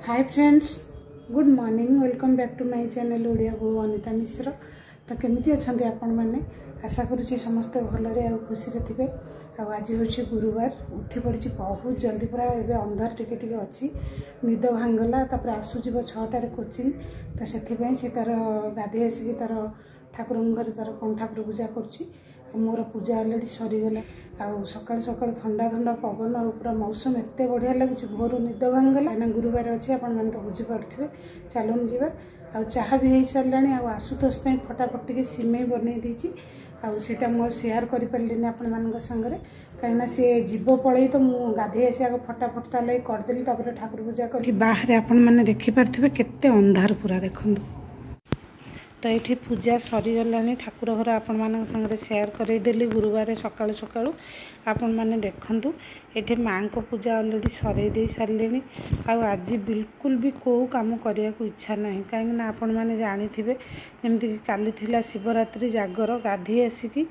Hi friends, good morning. Welcome back to my channel Odia बोहू अनिता मिश्र। तो केमिति अछंती आपण माने? आशा करूची समस्ते भलरे आ खुशी रे थिबे। आज हूँ गुरुवार, उठी पड़ी बहुत जल्दी पूरा एवं अंधार टिके टिके अच्छी निद भांगला। तापर आसूब 6टार कोचिंग, तो से तार गाधे आसिक तार ठाकुर घर तार कौन ठाकुर पूजा कर मोर पूजा अलरेडी सरीगला। सकाल सकाल ठंडा ठंडा पवन और पूरा मौसम एत बढ़िया लगुच। भोर निद भांगला ना गुरुवार अच्छे आपण मैंने तो बुझीपे। चलन जी आ चाह भी हो सारे। आशुतोष फटाफट टे सिमेई बनई देती आटा मुझे सेयार करें आपण मान सागर कहीं सी जीव पड़े तो मुझे गाधे आसी आगे फटाफट ताल करदेली। ठाकुर पूजा कर बाहर आपण मैंने देखिपे केते अंधार पूरा देखूँ। तो ये पूजा सरीगला। ठाकुर घर आपण मान सागर सेयार करदेली गुरुवार सकाळु सकाळु। आपण मैंने देखु ये माँ को पूजा अलरेडी सरई सारे। आज बिल्कुल भी कौ काम करने को इच्छा ना कहीं आपण मैंने जानी थे जमीक काली थिला शिवरात्रि जागर गाधी आसिकी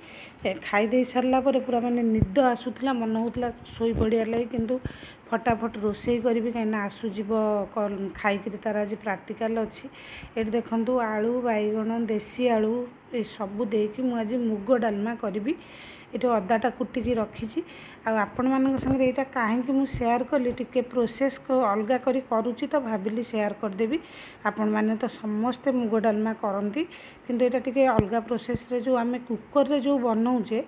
खाईदे सारापर पूरा माने निद आसूला मन होता शोई पड़ा लगे किंतु फटाफट रोषे करी कहीं आसूब खाई तार आज प्राक्टिकाल अच्छी। ये देखु आलू बैगण देसी आलू ये सबू देकी मुझे मुग डालमा करी। ये अदाटा कुटिकी रखी आपण मान संगे यहाँ कहीं मुझे सेयार कली टे प्रोसेस को अलग करुँची तो भाविली सेयार करदेवी। आपण मैंने तो समस्ते मुग डालमा करती किंतु यहाँ टे अलग प्रोसेस रे जो आम कुकर रे जो बनाऊे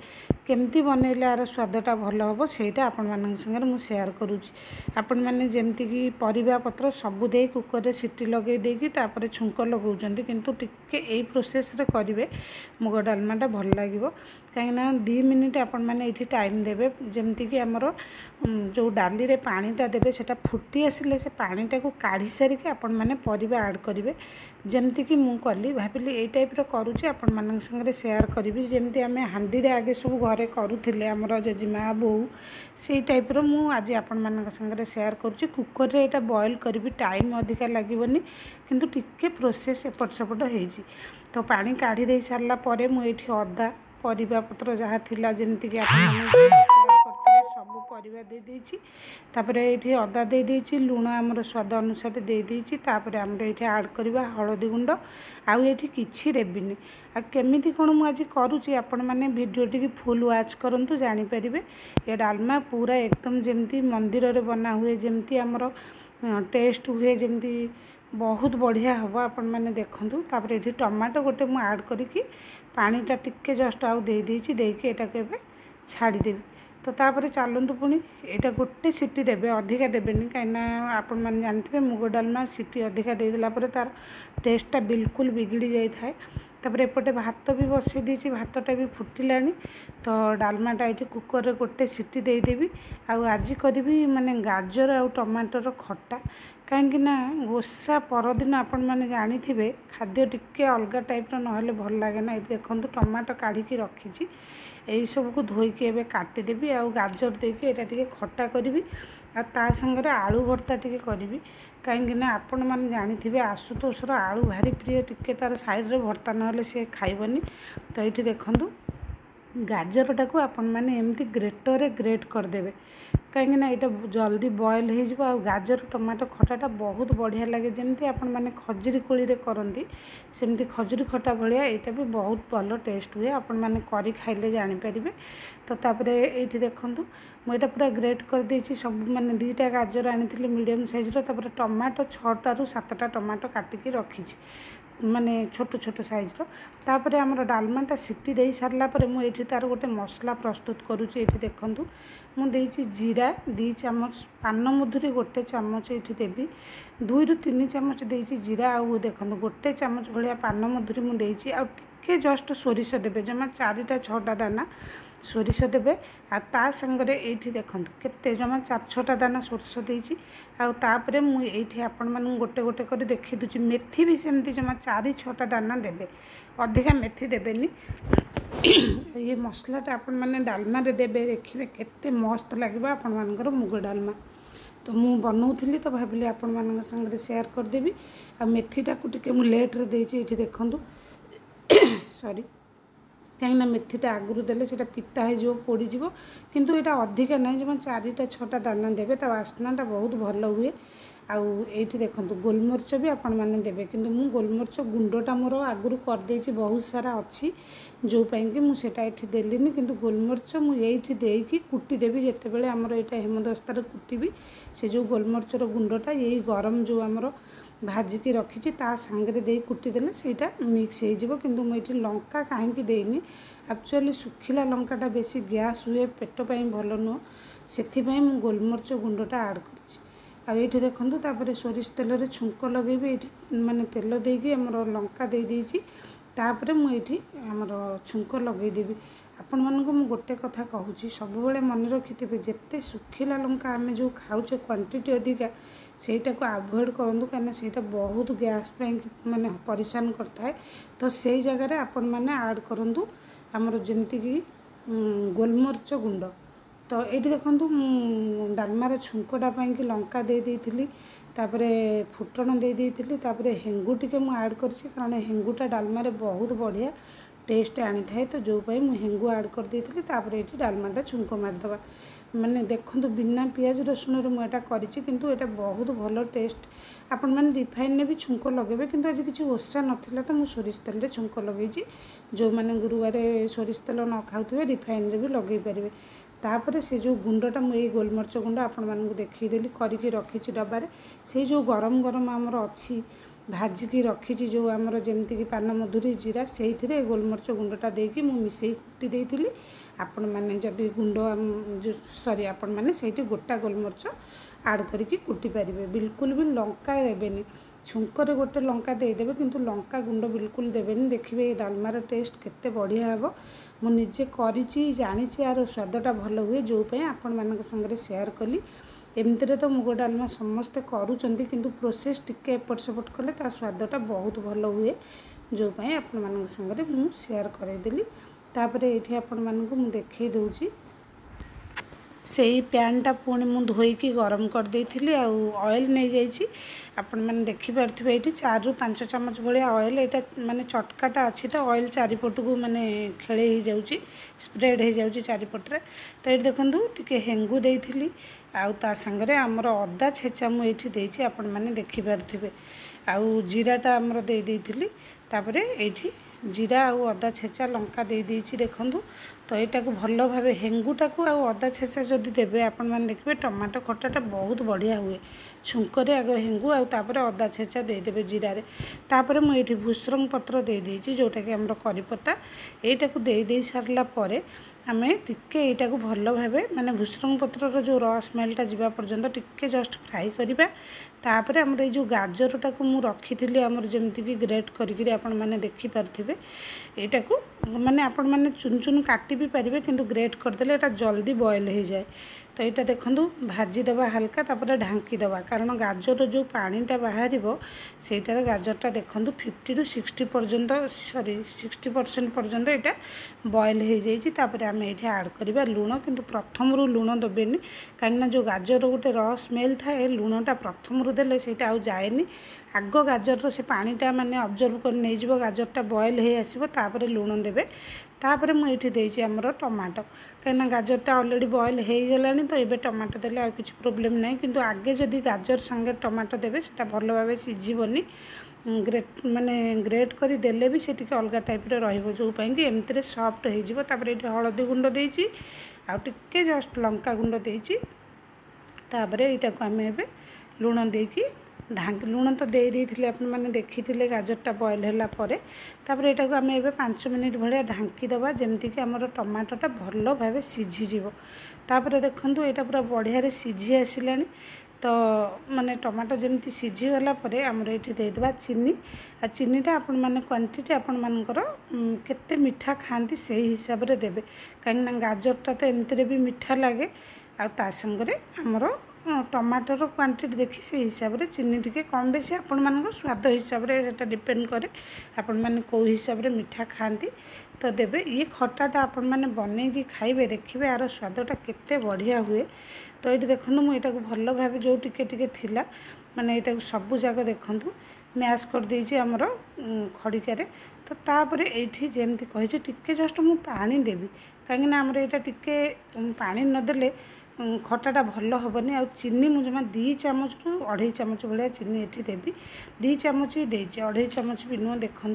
केमती बनइले यार स्वादटा भल हम सेटा आपण मान संगे मुझे सेयार करुँची। आपण मैंने जमती कि परिबा पत्र सबू दे कुकर रे सीटी लगे देकी तापर छुंक लगाउछंती किंतु टिके एई प्रोसेस रे करिवे मुग डालमाटा भल लागिवो। कहीं 2 मिनिट आपण मैंने ये टाइम देवे जमती कि आमर जो डाली रे पानीटा देवे सेटा फुटी आसिले से पानीटा को काढ़ी सारिके आपण मैंने परिबा ऐड करिवे। जमती कि मु कली भाविली ए टाइप रो करूची आपण मान संगे शेयर करी। जमती आम हांडी रे आगे सब घरे करूथिले आमर जेजेमा बोऊ से टाइप रो मु आज आपण मान संगे शेयर करूची। कुकर रे एटा बॉयल करी टाइम अधिका लागिवनी किंतु टिके प्रोसेस एपट सेपट होईची। तो पानी काढ़ी दे सारला परे मु एठी अदा परिबा पत्र जहाँ थिला जमती कि सबू परिबा दे देछि। तापरे एठी अदा दे देछि, लुण आमर स्वाद अनुसार दे देछि। तापरे आमर एठी ऐड करबा हळदी गुंड आउ एठी किछि देबिनी। आ केमिति कोन मु आज करूछि आपण माने वीडियो टिक फुल वाच करंतु जानि परिबे। ए डालमा पूरा एकदम जमती मंदिर रे बना हुए जमती आमर टेस्ट हुए जमती बहुत बढ़िया हम आपण मैंने देखूँ। तापर ये टमाटो गोटे मुझे ऐड करी पानीटा टिके जस्ट आउ दे देछि देकी एटा केबे छाड़ीदेवी। तो तापर चलतु पुणी यहाँ गोटे सीटी देवे अधिका देवेनि कहीं आपण मैंने जानते मुग डालमा सीटी अधिका देदेला तार टेस्टा बिल्कुल बिगड़ी जाए। तापर एपटे भात भी बसई देछि, भातटा भी फुटिलानी। तो डालमाटा ये कुकर रे गोटे सीटी देदेवी। आज करी माने गाजर आउ टमाटर खटा कहीं गोसा परदिन आपण मैंने जानी थे खाद्य टिके अलग टाइप ना भल लगे ना। ये देखो टमाटो काढ़ी रखी यही सब को धोईकी एवं काटिदेवी आ गाजर देके एटा टिके खटा करी ता संगे आलू भर्ता टिके करी कहीं आपण मैंने जानी थे आशुतोषर आलू भारी प्रिय टिके तार साइड रे भर्ता ना सी खाइबनी। तो ये देखु गाजरटा को आपण मैंने एमती ग्रेटर ग्रेट करदेवे कहीं यहाँ जल्दी बॉयल हो। गाजर टमाटो खटाटा बहुत बढ़िया लगे जमती आपण मैंने खजुरी कोली रे करंती सेमती खजुरी खटा भाया यहाँ भी बहुत भल टेस्ट हुए आपण मैंने करी खाइले जानी परिबे। तो तापरे ये देखंतु मुझे पूरा ग्रेट कर देछि सब माने 2टा गाजर आनी मीडियम साइज रो। तापरे टमाटो 6टा रू 7टा टमाटो काटिकी रखी माने छोट छोट साइज रो। तापरे हमर डालमाटा सीटी दे सारला परे मु एठी तार गोटे मसला प्रस्तुत करूची। एठी देखंतु मु देछि जीरा 2 चामच, पान मधुरी गोटे चामच एठी देबी, 2 रू 3 चामच देछि जीरा। आ देखंतु गोटे चामच भलिया पान मधुरी मु देछि आ टिके जस्ट सोरिष देबे जमा 4टा 6टा दाना सोरिष देबे। आ ता संगरे एठी देखंतु केते जमा 4-6टा दाना सोरिष देछि। आ तापरे मु एठी आपण मानु गोटे गोटे कर देखि दुछि मेथी भी सेमती जमा 4-6टा दाना देबे अधिका मेथी देबेनी। ये मसलाटा आपण माने डालमा रे देबे देखिबे केते मस्त लागबा आपण मानकर मुग डालमा। तो मु बनाउथिली तो भाबिली आपण मानक संगे शेयर कर देबी। आ मेथीटा को टिके मु लेट रे देछि एठी देखंतु सॉरी कहीं मेथीटा आगुरी देले सेटा पिता हो पोड़ीज किंतु यहाँ अधिका ना जमा 4-6टा दाना देवे ता बास्नाटा बहुत भल हुए। आउ एठी देखंतु गोलमरिच भी आपण माने देबे किंतु मु गोलमरिच गुंडटा मोर आगुरु कर देछि बहुत सारा अछि जो पई कि मु सेटा एठी देलिनी किंतु गोलमरिच मु एठी देकी कुटी देबी जेते बेले हमर एटा हेमदस्तार कुटीबी से जो गोलमरिचर गुंडटा यही गरम जो हमर भाजी की रखी ता सांगे दे कुटी देले सेटा मिक्स हो जिवो किंतु मु एठी लंका काहेकि देनी एक्चुअली सुखिला लंकाटा बेसी गैस हुए पेट पई भलो नो सेथि पई मु गोलमरिच गुंडटा ऐड करछि आ एठी देखंतु तापरे सोरिष तेल रे छुंक लगेबे एठी माने तेल देकी हमर लंका दे देछि तापरे मु एठी हमर छुंक लगेई देबी आपण मानको मु गोटे कथा कहूची सब बेले मन रखिथिबे जेते सुखिला लंका आमे जो खाउचे क्वांटिटी अधिका सेटा को अवॉइड करंतु काना सेटा बहुत गैस पे माने परेशान करता है तो सेई जगह रे आपण माने ऐड करंतु हमर जेमति कि गोलमरिच गुंड तो ये देखो डालमार छुंकटा पाई कि लंका दे देइथिली तापरे फुटण दे देइथिली तापरे हेंगु टिके मु ऐड करछि कारण हेंगुटा डालमार बहुत बढ़िया टेस्ट आनी थाए तो जो पाई मु हेंगु ऐड कर देइथिली तापरे एठी डालमाटा छुंक मार दबा माने देखंतु बिना पियाज रसुन रे मु एटा करिछि किंतु एटा बहुत भलो टेस्ट आपण माने रिफाइन ने भी छुंक लगेबे किंतु आज किछि ओसा नथिला तो मु सोरिष तेल रे छुंक लगेछि जो माने गुरुवार सोरिष तेल न खाउथबे रिफाइन रे भी लगेई परिबे तापरे से जो गुंडटा मुझे गोलमरिच गुंड आपण मानक देखीदेली करके रखी डबारे से जो गरम गरम आमर अच्छी भाजिकी रखी जो आमर जमती कि पान मधुरी जीरा से गोलमरिच गुंडटा देकी मु मिसई कुटी देइथिली आपण माने जदि गुंड जो सॉरी आपण माने सेठी गोटा गोलमरिच ऐड करके कुटी पारिबे बिल्कुल भी लंका देबेनी छुंकरे गोटे लंका देदेवे किंतु लंका गुंड बिल्कुल देवेनि देखिए ये डालमार टेस्ट केते बढ़िया हे मु निजे करिछि जानिछि यार स्वादटा भलो हुए जो पे आपण मानक संगे शेयर कली एमती तो मुग डालमा समस्ते करूचंती किंतु प्रोसेस टिके एपट सेपट कले ता स्वादटा बहुत भलो हुए जो पे आपण मानक संगे मु शेयर करैदेली तापरे एठी आपण मानक मु देखै दउछि से पैनटा पुणी मु धोईकी गरम कर देइथिली आ ऑयल नहीं जाइछि आपण माने देखि पारथिबे एठी 4 रु 5 चम्मच भलिया ऑयल एटा माने चटकाटा अछि तो ऑयल चारिपट को माने खेले ही जाउछि स्प्रेड हो जाउछि चारिपट रे तो एठी देखंतु टिके हेंगु देइथिली आ ता संगरे हमर अदा छेचा मु एठी देइछि आपण माने देखि पारथिबे आ जीराटा हमर दे देइथिली तापरे एठी जीरा आउ अदा छेचा लंका दे देइछि देखंतु तो यहाँ को भल भाव हेंगुटा को आउ अदा छेचा जदि देबे आपण माने देखबे टमाटो खटाटा बहुत बढ़िया हुए छुंकरे आग हेंगु आउ तापरे अदा छेचा दे देबे जीरा रे तापरे मु एठी भुसरंग पत्र दे देइछि जोटा कि हमर करी पत्ता एटा को दे देई सारला परे आमे टिके एटा को भल भाव माने भुसरंग पत्र जो र स्मेलटा जीवा पर्यंत टिके जस्ट फ्राई करिबा तापरे हमर ए जो गाजरटा को मु रखिथिली हमर जेमति कि ग्रेट करिकरी आपण माने देखि पारथिबे एटा को माने आपण माने चुन चुन काटी भी पारिबे किंतु ग्रेट कर देले एटा जल्दी बॉयल हो जाए तो यहाँ देखंतु भाजी दबा हल्का तापर ढांकी दबा कारण गाजर जो पानीटा बाहरिबो सेटार गाजरटा देखंतु 50 रु 60 पर्यंत सॉरी 60% पर्यंत एटा बॉयल हो जाइछि तापर आमे एठी ऐड करिबा लूण किंतु प्रथम रु लूण दबेनी कारणा जो गाजर गोटे र स्मेल थाए लूणटा प्रथम रु देले सेटा आउ जाएनी आग गाजर से पानीटा माने ऑब्जर्व कर नै जिवो गाजरटा बॉयल हो आसीबो तापर लूण देबे तापर मु एठी देइछि हमर टमाटो कहीं गाजरटा ऑलरेडी बॉयल हो गलानी तो ये टमाटो देले आ किछि प्रॉब्लम नहीं किंतु आगे जदि गाजर संगे टमाटो देबे सेटा भलो भाबे सिझिबोनी ग्रेट माने ग्रेट करी देले भी से टिके अलग टाइप रे रहइबो जो पई कि एमती रे सॉफ्ट हो जिवो तापर एठी हळदी गुंड देइछि आ टिके जस्ट लंका गुंड देइछि तापर एटा को हमें एबे लूण देकी ढांक लूण तो दे देइथिले अपन माने देखिथिले गाजरटा बॉयल होला परे तापर एटा को हमें एबे 5 मिनिट भलिया ढांकी दबा जेमति कि हमर टमाटोटा भलो भाबे सिझी जिवो तापर देखंतु एटा पूरा बढ़िया रे सिझी आसिलानी तो माने टमाटो जमती सिझी गला परे हमर एठी दे देबा चीनी आ चीनीटा आपण माने क्वांटिटी आपण मानकर केते मीठा खांती सेही हिसाब रे देबे काहे गाजरटा तो एमती रे भी मीठा लागे आ ता संगरे हमर टमाटर क्वांटिटी देखी से हिसाब रे चीनी टिके कम बेसी आपण मानक स्वाद हिसाब रे सेटा डिपेंड करे आपण माने को हिसाब रे मीठा खांती तो देबे ये खट्टाटा आपण माने बनै की खाइबे देखिबे यार स्वादटा केते बढ़िया हुए तो ये देखंतु मु एटा को भलो भाबे जो टिके टिके थिला माने एटा को सब जगह देखंतु मैश कर देइछि हमर खड़िका रे तो तापरे एठी जेमति कहिछि टिके जस्ट मु पानी देबी काहे ना हमर एटा टिके पानी न देले खटाटा भल हेनी आ चीनी मुझे जमा 2 चामच रु 2.5 चामच भाया चीनी ये देवी 2 चामच ही देती 2.5 चामच भी नुह देखूँ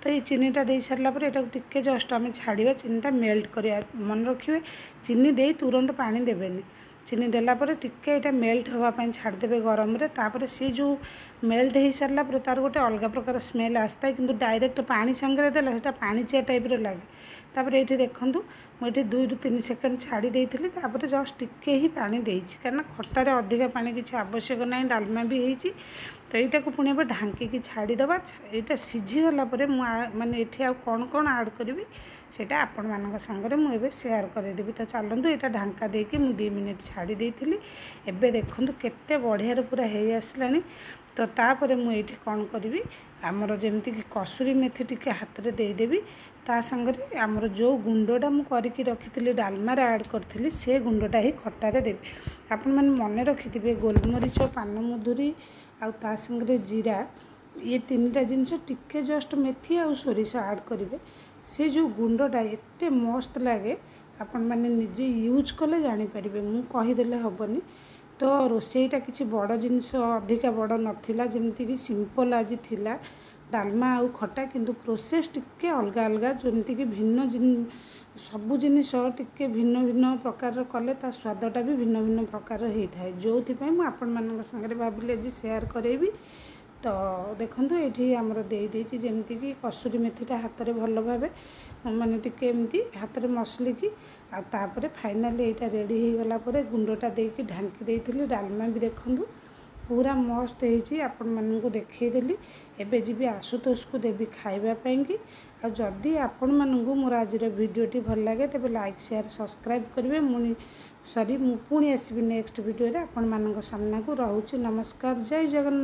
तो ये चीनीटा दे सारापर यहाँ टिके जस्ट आम छाड़ा चीनीटा मेल्ट करा मन रखिए चीनी दे तुरंत पानी देवेनि चीनी देलापर टिके यहाँ मेल्ट होगापाई छाड़देवे गरम तापर सी जो मेल्ट हो सारापर तार गोटे अलग प्रकार स्मेल आसता है कि डायरेक्ट पानी संगे देला से पानीचिया टाइप लगे तापर ये देखूँ मुझे 2 ରୁ 3 सेकेंड छाड़ी देती जस्ट टिके ही पानी देती कहीं खटार अधिका पानी किसी आवश्यक ना डालमा भी होती तो यहाँ को पुणी ढांकी छाड़ीदे यहाँ सीझीगला माने ये कौन कौन आड करी सेटा आपण मान सागर मुझे सेयार करदेवी तो चलतु यहाँ ढांका देकी मुझे 2 मिनिट छाड़ी देती एबे देखूँ केते बढ़िया पूरा हो आसला तो तापर मुझे कौन करी आमर जमती कि कसुरी मेथी टिके हाथ में देदेवी ता संगे आमर जो गुंडा मुझे रखी डालमार आड करी से गुंडा ही खटारे देवी आपण मैंने मन रखिथे गोलमरीच पानमधुरी आ ता संगे जीरा ये 3टा जिनस टिके जस्ट मेथी आ सोरिष आड करेंगे से जो गुंडा एत मस्त लगे आपण मैंने निजे यूज कले जानीपर मुझे कहीदेले हेनी तो रोसईटा किसी बड़ जिनस अधिका बड़ नाला जमीक सिंपल आज थिला डालमा आउ खटा किंतु प्रोसेस टिके अलग अलग जमीक भिन्न सबू जिनिस टिके भिन्न भिन्न प्रकार कले ता स्वादटा भी भिन्न भिन्न प्रकार होता है जो मुझे आपण मान सागर भाविले आज सेयार करेबी तो देखूँ ये आमर देती जमीक कि कसुरी मेथीटा हाथ में भल भाव माने टिके एमती हाथ में मसलिकी आपर फाइनाली यहाँ रेडी हो गला गुंडा देकी ढांकी देती डालमा भी देखूँ पूरा मस्त होती आपण मानू देखईदेली एबे जी आशुतोष को देवी खाइबापी कि जदि आपण मानू मोर आज भिडियोटी भल लगे तेज लाइक शेयर सब्सक्राइब करेंगे मुझे सॉरी पुणी आसबि नेक्स्ट वीडियो रे आपण मान सामना को रोचे नमस्कार जय जगन्नाथ।